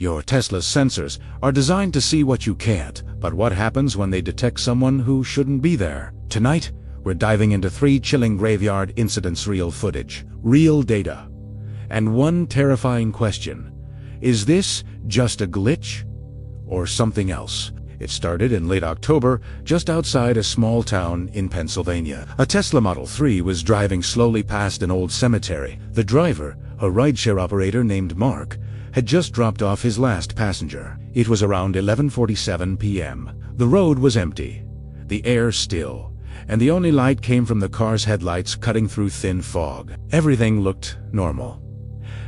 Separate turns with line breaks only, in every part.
Your Tesla's sensors are designed to see what you can't, but what happens when they detect someone who shouldn't be there? Tonight, we're diving into 3 chilling graveyard incidents, real footage, real data, and one terrifying question. Is this just a glitch or something else? It started in late October, just outside a small town in Pennsylvania. A Tesla Model 3 was driving slowly past an old cemetery. The driver, a rideshare operator named Mark, had just dropped off his last passenger. It was around 11:47 p.m. The road was empty, the air still, and the only light came from the car's headlights cutting through thin fog. Everything looked normal.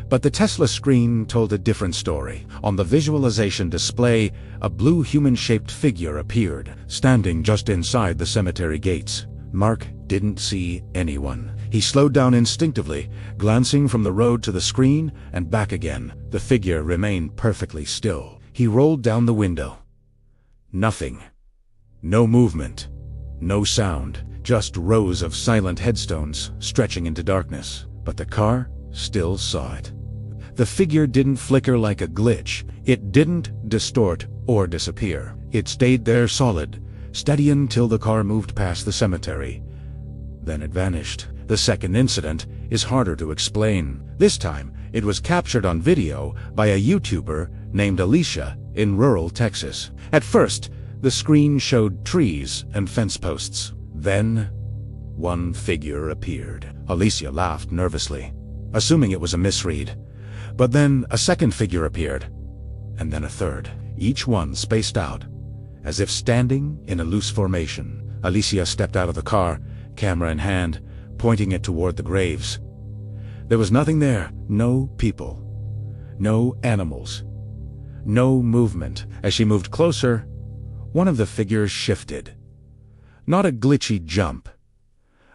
But the Tesla screen told a different story. On the visualization display, a blue human-shaped figure appeared, standing just inside the cemetery gates. Mark didn't see anyone. He slowed down instinctively, glancing from the road to the screen and back again. The figure remained perfectly still. He rolled down the window. Nothing. No movement. No sound. Just rows of silent headstones stretching into darkness. But the car still saw it. The figure didn't flicker like a glitch. It didn't distort or disappear. It stayed there solid, steady until the car moved past the cemetery. Then it vanished. The second incident is harder to explain. This time, it was captured on video by a YouTuber named Alicia in rural Texas. At first, the screen showed trees and fence posts. Then, one figure appeared. Alicia laughed nervously, assuming it was a misread. But then a second figure appeared, and then a third, each one spaced out, as if standing in a loose formation. Alicia stepped out of the car, camera in hand, pointing it toward the graves. There was nothing there, no people, no animals, no movement. As she moved closer, one of the figures shifted. Not a glitchy jump.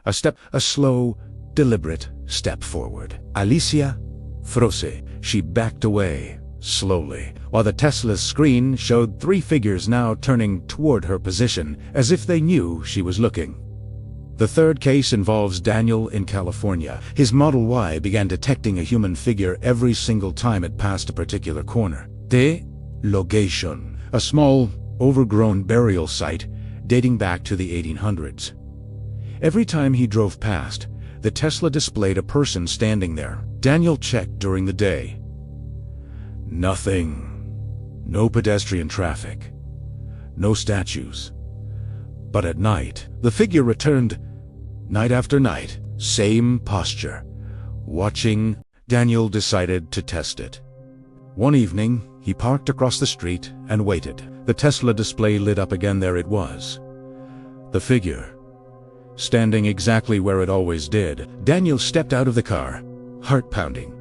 A slow, deliberate step forward. Alicia froze. She backed away, slowly, while the Tesla's screen showed 3 figures now turning toward her position, as if they knew she was looking. The third case involves Daniel in California. His Model Y began detecting a human figure every single time it passed a particular corner. The location, a small, overgrown burial site dating back to the 1800s. Every time he drove past, the Tesla displayed a person standing there. Daniel checked during the day. Nothing. No pedestrian traffic. No statues. But at night, the figure returned, night after night, same posture. Watching, Daniel decided to test it. One evening, he parked across the street and waited. The Tesla display lit up again. There it was. The figure, standing exactly where it always did. Daniel stepped out of the car, heart pounding,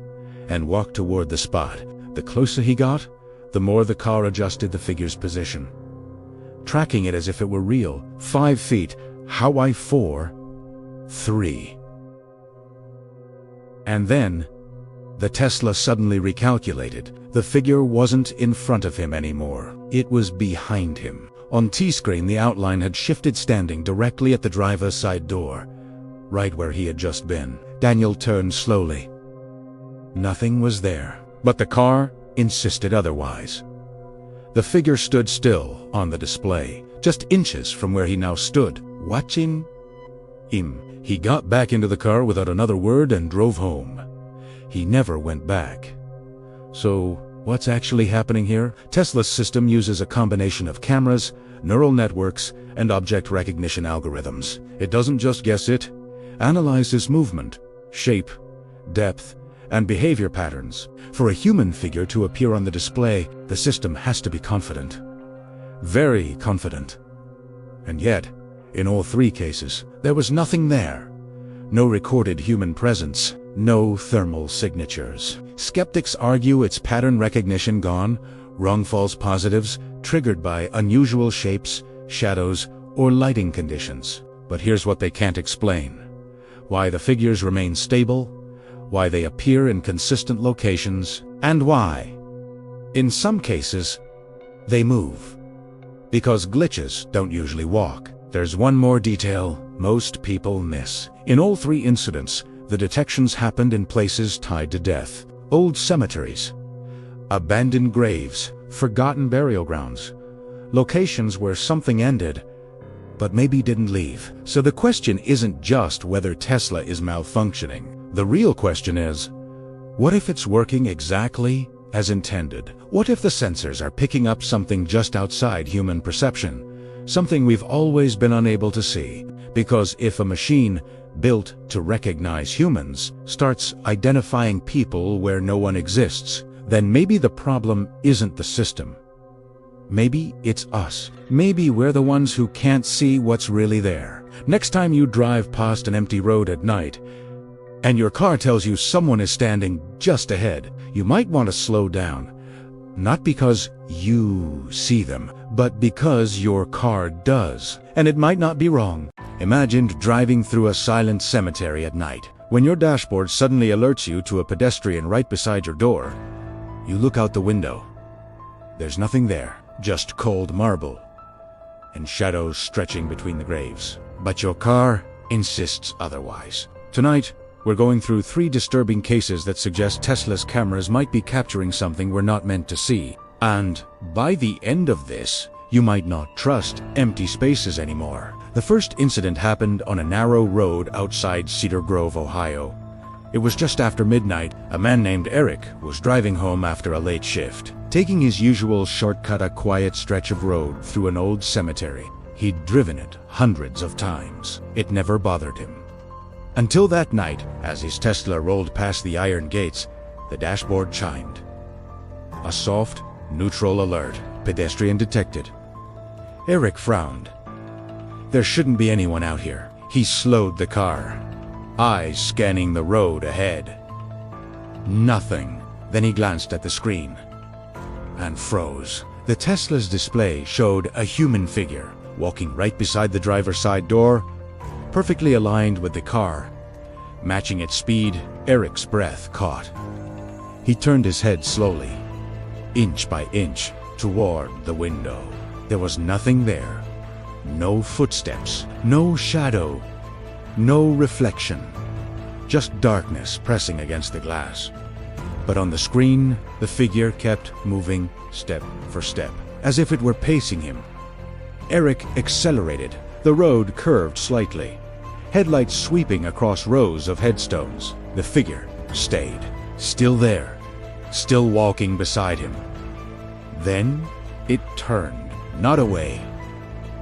and walked toward the spot. The closer he got, the more the car adjusted the figure's position, tracking it as if it were real. 5 feet, Hawaii 4, 3. And then, the Tesla suddenly recalculated. The figure wasn't in front of him anymore. It was behind him. On T-screen, the outline had shifted, standing directly at the driver's side door, right where he had just been. Daniel turned slowly. Nothing was there, but the car insisted otherwise. The figure stood still on the display, just inches from where he now stood, watching him. He got back into the car without another word and drove home. He never went back. So, what's actually happening here? Tesla's system uses a combination of cameras, neural networks, and object recognition algorithms. It doesn't just guess, it analyzes movement, shape, depth, and behavior patterns. For a human figure to appear on the display, the system has to be confident. Very confident. And yet, in all 3 cases, there was nothing there. No recorded human presence, no thermal signatures. Skeptics argue it's pattern recognition gone, wrong false positives triggered by unusual shapes, shadows, or lighting conditions. But here's what they can't explain: why the figures remain stable, why they appear in consistent locations, and why, in some cases, they move. Because glitches don't usually walk. There's one more detail most people miss. In all 3 incidents, the detections happened in places tied to death. Old cemeteries, Abandoned graves, forgotten burial grounds, locations where something ended, but maybe didn't leave. So the question isn't just whether Tesla is malfunctioning. The real question is, what if it's working exactly as intended? What if the sensors are picking up something just outside human perception, something we've always been unable to see? Because if a machine built to recognize humans starts identifying people where no one exists, then maybe the problem isn't the system. Maybe it's us. Maybe we're the ones who can't see what's really there. Next time you drive past an empty road at night, and your car tells you someone is standing just ahead, you might want to slow down. Not because you see them, but because your car does. And it might not be wrong. Imagine driving through a silent cemetery at night. When your dashboard suddenly alerts you to a pedestrian right beside your door, you look out the window. There's nothing there, just cold marble and shadows stretching between the graves. But your car insists otherwise. Tonight, we're going through 3 disturbing cases that suggest Tesla's cameras might be capturing something we're not meant to see. And by the end of this, you might not trust empty spaces anymore. The first incident happened on a narrow road outside Cedar Grove, Ohio. It was just after midnight. A man named Eric was driving home after a late shift. Taking his usual shortcut, a quiet stretch of road through an old cemetery. He'd driven it hundreds of times. It never bothered him. Until that night, as his Tesla rolled past the iron gates, the dashboard chimed. A soft, neutral alert. Pedestrian detected. Eric frowned. There shouldn't be anyone out here. He slowed the car, eyes scanning the road ahead. Nothing. Then he glanced at the screen and froze. The Tesla's display showed a human figure walking right beside the driver's side door, perfectly aligned with the car. Matching its speed, Eric's breath caught. He turned his head slowly, inch by inch, toward the window. There was nothing there. No footsteps, no shadow, no reflection. Just darkness pressing against the glass. But on the screen, the figure kept moving step for step, as if it were pacing him. Eric accelerated. The road curved slightly, headlights sweeping across rows of headstones. The figure stayed, still there, still walking beside him. Then it turned, not away,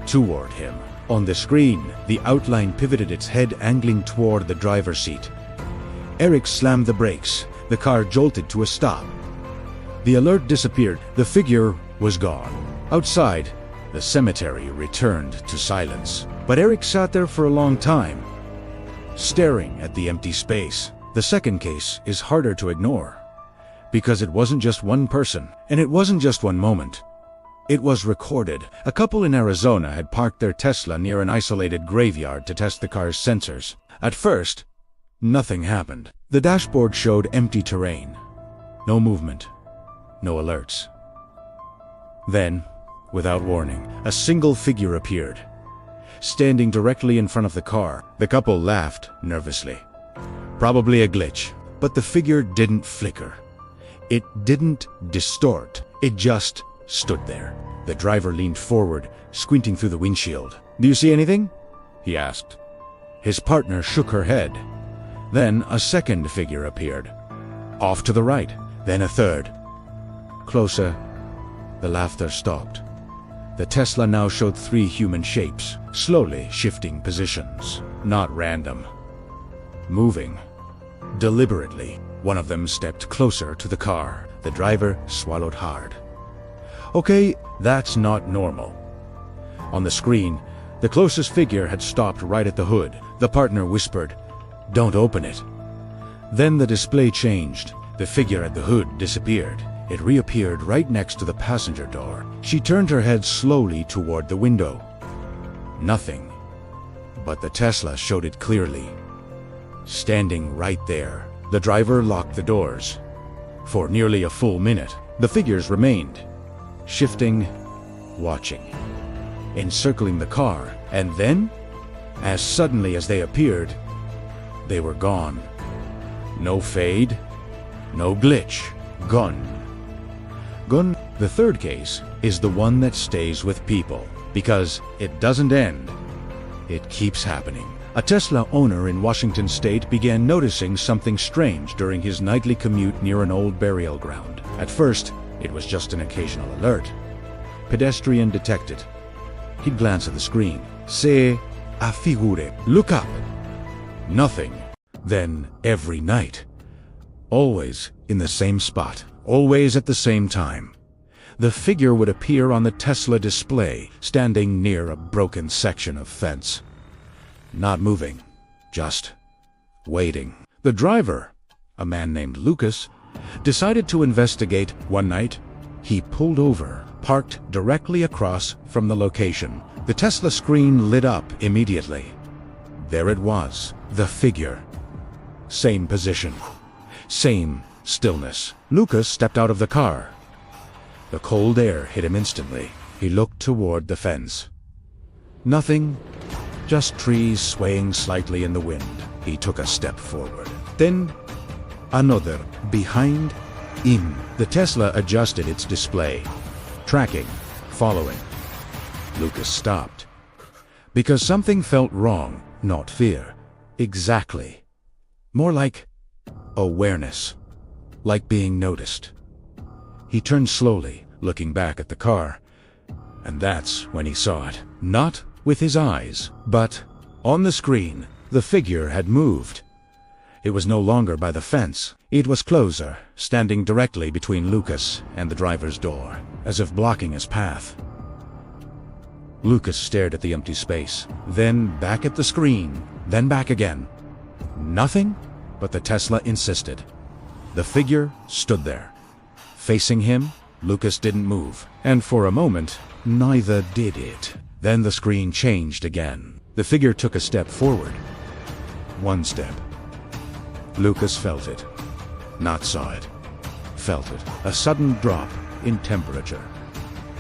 toward him. On the screen, the outline pivoted, its head angling toward the driver's seat. Eric slammed the brakes. The car jolted to a stop. The alert disappeared. The figure was gone. Outside, the cemetery returned to silence. But Eric sat there for a long time, staring at the empty space. The second case is harder to ignore, because it wasn't just one person, and it wasn't just one moment. It was recorded. A couple in Arizona had parked their Tesla near an isolated graveyard to test the car's sensors. At first, nothing happened. The dashboard showed empty terrain. No movement. No alerts. Then, without warning, a single figure appeared, standing directly in front of the car. The couple laughed nervously. Probably a glitch. But the figure didn't flicker. It didn't distort. It just stood there. The driver leaned forward, squinting through the windshield. "Do you see anything?" he asked. His partner shook her head. Then a second figure appeared, off to the right, then a third. Closer. The laughter stopped. The Tesla now showed 3 human shapes, slowly shifting positions. Not random. Moving. Deliberately. One of them stepped closer to the car. The driver swallowed hard. Okay, that's not normal. On the screen, the closest figure had stopped right at the hood. The partner whispered, "Don't open it." Then the display changed. The figure at the hood disappeared. It reappeared right next to the passenger door. She turned her head slowly toward the window. Nothing. But the Tesla showed it clearly. Standing right there. The driver locked the doors. For nearly a full minute, the figures remained, shifting, watching, encircling the car, and then, as suddenly as they appeared, they were gone. No fade, no glitch, gone. Gun. The third case is the one that stays with people, because it doesn't end. It keeps happening. A Tesla owner in Washington state began noticing something strange during his nightly commute near an old burial ground. At first, it was just an occasional alert. Pedestrian detected. He'd glance at the screen. Se affigure. Look up. Nothing. Then, every night. Always in the same spot. Always at the same time. The figure would appear on the Tesla display, standing near a broken section of fence. Not moving. Just waiting. The driver, a man named Lucas, decided to investigate. One night, he pulled over, parked directly across from the location. The Tesla screen lit up immediately. There it was, the figure. Same position. Same stillness. Lucas stepped out of the car. The cold air hit him instantly. He looked toward the fence. Nothing, just trees swaying slightly in the wind. He took a step forward. Then, another, behind him. The Tesla adjusted its display. Tracking, following. Lucas stopped. Because something felt wrong, not fear. Exactly. More like awareness. Like being noticed. He turned slowly, looking back at the car. And that's when he saw it. Not with his eyes, but on the screen, the figure had moved. It was no longer by the fence. It was closer, standing directly between Lucas and the driver's door, as if blocking his path. Lucas stared at the empty space, then back at the screen, then back again. Nothing, but the Tesla insisted. The figure stood there. Facing him, Lucas didn't move, and for a moment, neither did it. Then the screen changed again. The figure took a step forward. One step. Lucas felt it. Not saw it. Felt it. A sudden drop in temperature.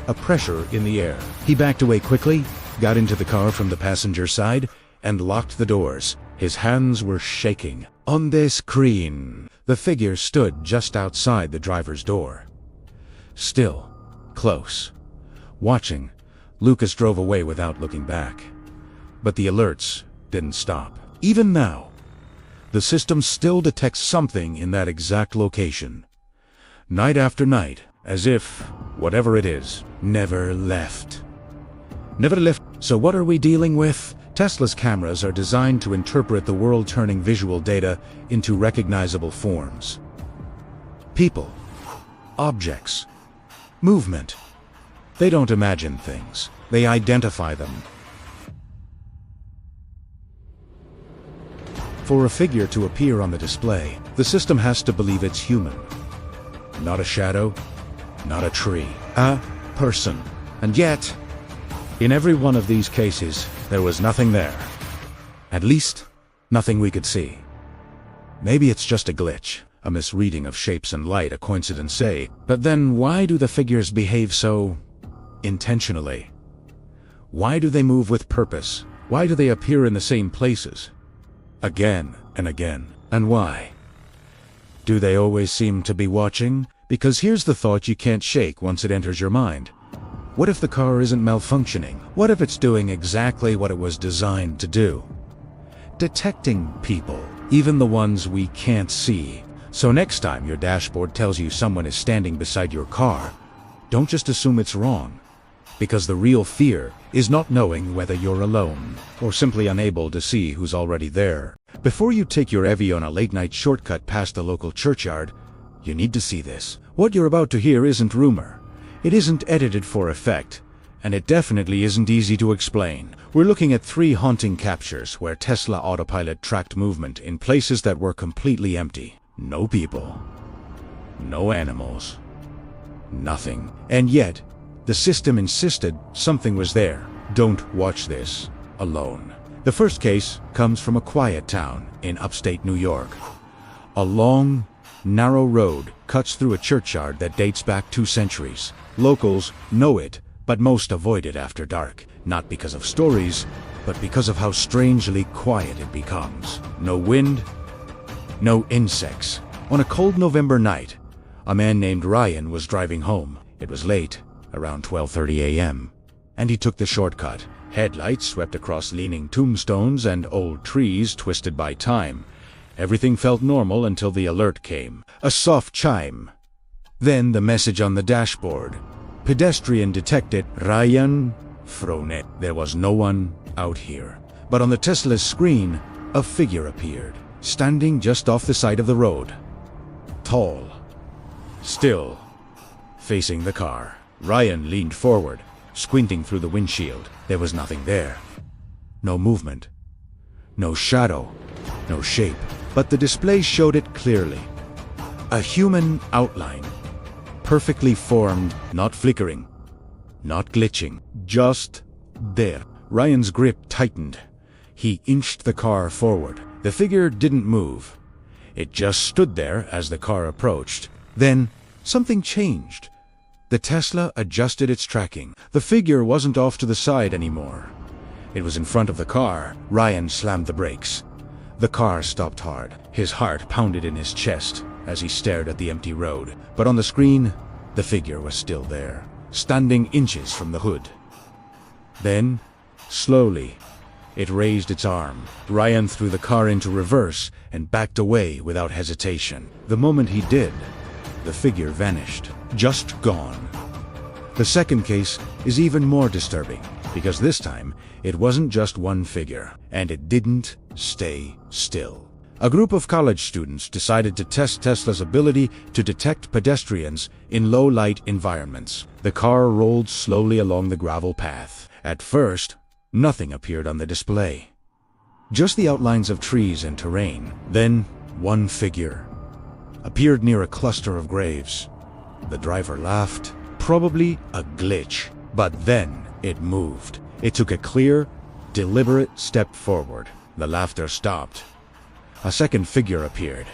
A pressure in the air. He backed away quickly, got into the car from the passenger side, and locked the doors. His hands were shaking. On the screen, the figure stood just outside the driver's door. Still, close. Watching, Lucas drove away without looking back. But the alerts didn't stop. Even now, the system still detects something in that exact location. Night after night, as if, whatever it is, never left. Never left. So what are we dealing with? Tesla's cameras are designed to interpret the world, turning visual data into recognizable forms. People, objects, movement. They don't imagine things. They identify them. For a figure to appear on the display, the system has to believe it's human. Not a shadow, not a tree, a person. And yet, in every one of these cases, there was nothing there. At least, nothing we could see. Maybe it's just a glitch, a misreading of shapes and light, a coincidence, say. But then why do the figures behave so intentionally? Why do they move with purpose? Why do they appear in the same places? Again and again. And why? Do they always seem to be watching? Because here's the thought you can't shake once it enters your mind. What if the car isn't malfunctioning? What if it's doing exactly what it was designed to do? Detecting people, even the ones we can't see. So next time your dashboard tells you someone is standing beside your car, don't just assume it's wrong. Because the real fear is not knowing whether you're alone, or simply unable to see who's already there. Before you take your EV on a late-night shortcut past the local churchyard, you need to see this. What you're about to hear isn't rumor. It isn't edited for effect, and it definitely isn't easy to explain. We're looking at 3 haunting captures where Tesla Autopilot tracked movement in places that were completely empty. No people. No animals. Nothing. And yet, the system insisted something was there. Don't watch this alone. The first case comes from a quiet town in upstate New York. A long, narrow road cuts through a churchyard that dates back 2 centuries. Locals know it, but most avoid it after dark. Not because of stories, but because of how strangely quiet it becomes. No wind, no insects. On a cold November night, A man named Ryan was driving home. It was late, around 12:30 a.m., and he took the shortcut. Headlights swept across leaning tombstones and old trees twisted by time. Everything felt normal until the alert came. A soft chime. Then the message on the dashboard. Pedestrian detected. Ryan Fronet. There was no one out here. But on the Tesla's screen, a figure appeared, standing just off the side of the road. Tall. Still. Facing the car. Ryan leaned forward, squinting through the windshield. There was nothing there. No movement. No shadow. No shape. But the display showed it clearly. A human outline. Perfectly formed, not flickering, not glitching. Just there. Ryan's grip tightened. He inched the car forward. The figure didn't move. It just stood there as the car approached. Then, something changed. The Tesla adjusted its tracking. The figure wasn't off to the side anymore. It was in front of the car. Ryan slammed the brakes. The car stopped hard. His heart pounded in his chest as he stared at the empty road. But on the screen, the figure was still there, standing inches from the hood. Then, slowly, it raised its arm. Ryan threw the car into reverse and backed away without hesitation. The moment he did, the figure vanished. Just gone. The second case is even more disturbing, because this time, it wasn't just one figure, and it didn't stay still. A group of college students decided to test Tesla's ability to detect pedestrians in low-light environments. The car rolled slowly along the gravel path. At first, nothing appeared on the display. Just the outlines of trees and terrain. Then, one figure appeared near a cluster of graves. The driver laughed. Probably a glitch. But then, it moved. It took a clear, deliberate step forward. The laughter stopped. A second figure appeared.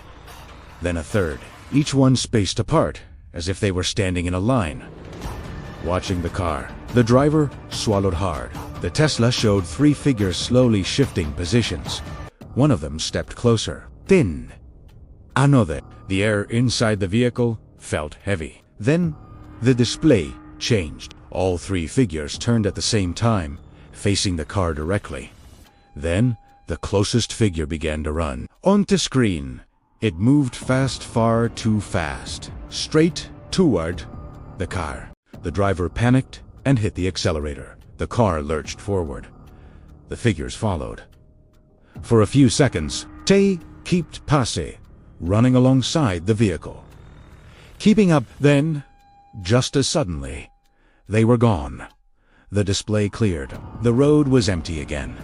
Then a third, each one spaced apart, as if they were standing in a line. Watching the car, the driver swallowed hard. The Tesla showed three figures slowly shifting positions. One of them stepped closer. Then, another. The air inside the vehicle felt heavy. Then, the display changed. All three figures turned at the same time, facing the car directly. Then, the closest figure began to run. Onto screen, it moved fast, far too fast, straight toward the car. The driver panicked and hit the accelerator. The car lurched forward. The figures followed. For a few seconds, they kept pace, running alongside the vehicle. Keeping up, then, just as suddenly, they were gone. The display cleared. The road was empty again.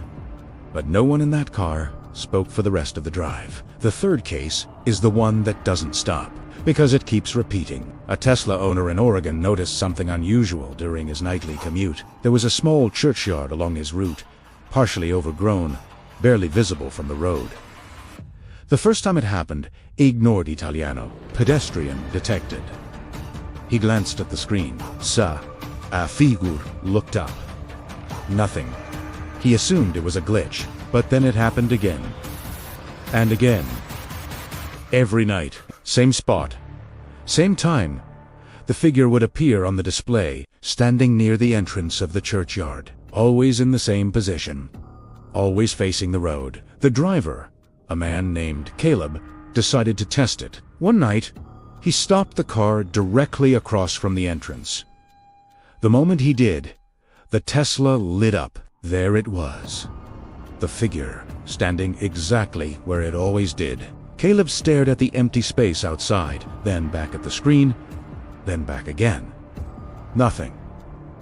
But no one in that car spoke for the rest of the drive. The third case is the one that doesn't stop, because it keeps repeating. A Tesla owner in Oregon noticed something unusual during his nightly commute. There was a small churchyard along his route, partially overgrown, barely visible from the road. The first time it happened, he ignored Italiano. Pedestrian detected. He glanced at the screen. A figure looked up. Nothing. He assumed it was a glitch, but then it happened again. And again. Every night, same spot, same time, the figure would appear on the display, standing near the entrance of the churchyard, always in the same position, always facing the road. The driver, a man named Caleb, decided to test it. One night, he stopped the car directly across from the entrance. The moment he did, the Tesla lit up. There it was. The figure, standing exactly where it always did. Caleb stared at the empty space outside, then back at the screen, then back again. Nothing.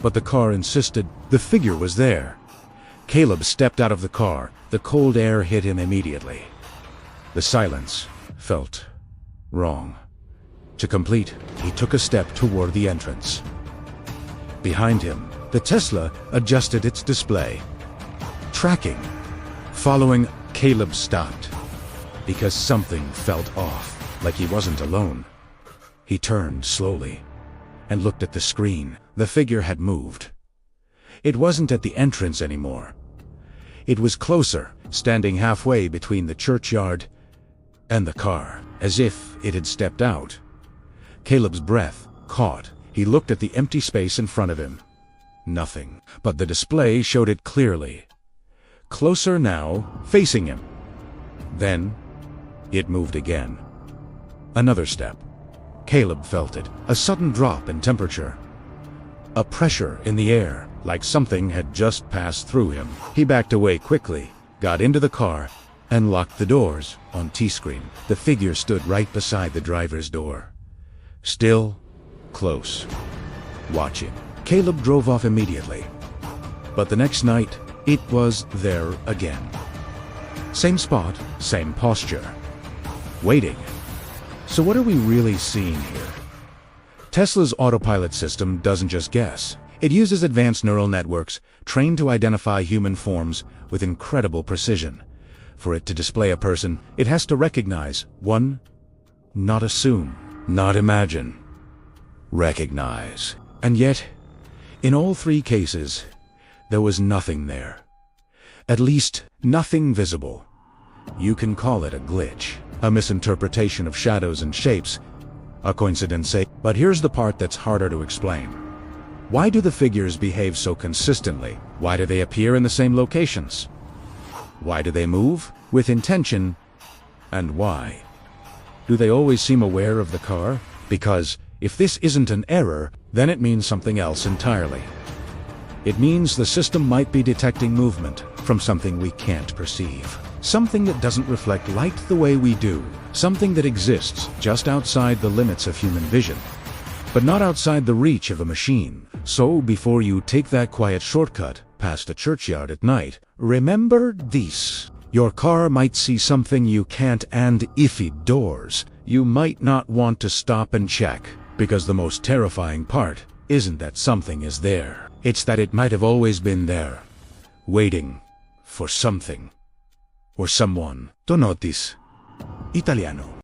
But the car insisted the figure was there. Caleb stepped out of the car. The cold air hit him immediately. The silence felt wrong. To complete, he took a step toward the entrance. Behind him, the Tesla adjusted its display. Tracking. Following, Caleb stopped, because something felt off, like he wasn't alone. He turned slowly and looked at the screen. The figure had moved. It wasn't at the entrance anymore. It was closer, standing halfway between the churchyard and the car, as if it had stepped out. Caleb's breath caught. He looked at the empty space in front of him. Nothing, but the display showed it clearly. Closer now, facing him. Then, it moved again. Another step. Caleb felt it, a sudden drop in temperature. A pressure in the air, like something had just passed through him. He backed away quickly, got into the car, and locked the doors on T-screen. The figure stood right beside the driver's door. Still, close, watching. Caleb drove off immediately. But the next night, it was there again. Same spot, same posture. Waiting. So what are we really seeing here? Tesla's autopilot system doesn't just guess. It uses advanced neural networks trained to identify human forms with incredible precision. For it to display a person, it has to recognize, one, not assume, not imagine, recognize. And yet, in all three cases, there was nothing there. At least, nothing visible. You can call it a glitch, a misinterpretation of shadows and shapes, a coincidence, but here's the part that's harder to explain. Why do the figures behave so consistently? Why do they appear in the same locations? Why do they move with intention? And why? Do they always seem aware of the car? Because if this isn't an error, then it means something else entirely. It means the system might be detecting movement from something we can't perceive. Something that doesn't reflect light the way we do. Something that exists just outside the limits of human vision, but not outside the reach of a machine. So before you take that quiet shortcut past a churchyard at night, remember this. Your car might see something you can't, and if it does, you might not want to stop and check. Because the most terrifying part isn't that something is there. It's that it might have always been there, waiting for something or someone. To notice. Italiano.